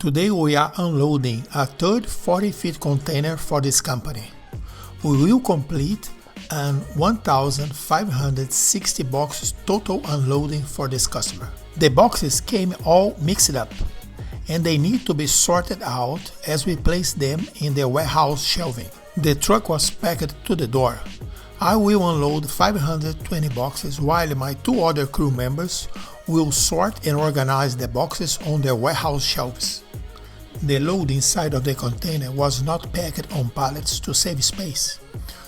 Today we are unloading a third 40-feet container for this company. We will complete an 1,560 boxes total unloading for this customer. The boxes came all mixed up and they need to be sorted out as we place them in the warehouse shelving. The truck was packed to the door. I will unload 520 boxes while my two other crew members will sort and organize the boxes on their warehouse shelves. The load inside of the container was not packed on pallets to save space,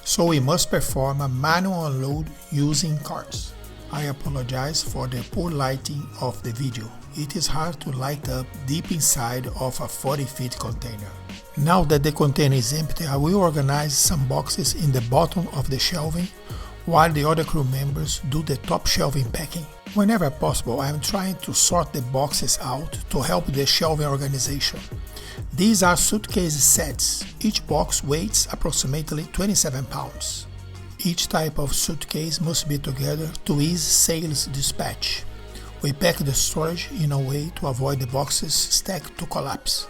so we must perform a manual unload using carts. I apologize for the poor lighting of the video. It is hard to light up deep inside of a 40-feet container. Now that the container is empty, I will organize some boxes in the bottom of the shelving while the other crew members do the top shelving packing. Whenever possible, I am trying to sort the boxes out to help the shelving organization. These are suitcase sets. Each box weighs approximately 27 pounds. Each type of suitcase must be together to ease sales dispatch. We pack the storage in a way to avoid the boxes stacked to collapse.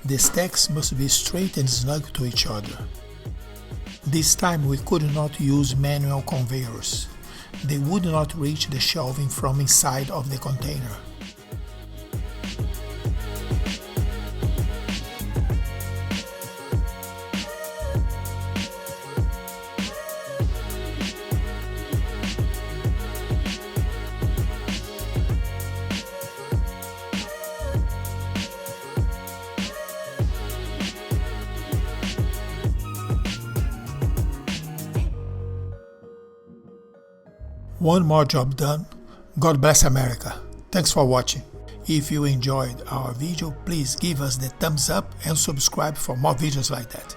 The stacks must be straight and snug to each other. This time we could not use manual conveyors. They would not reach the shelving from inside of the container. One more job done. God bless America. Thanks for watching. If you enjoyed our video, please give us the thumbs up and subscribe for more videos like that.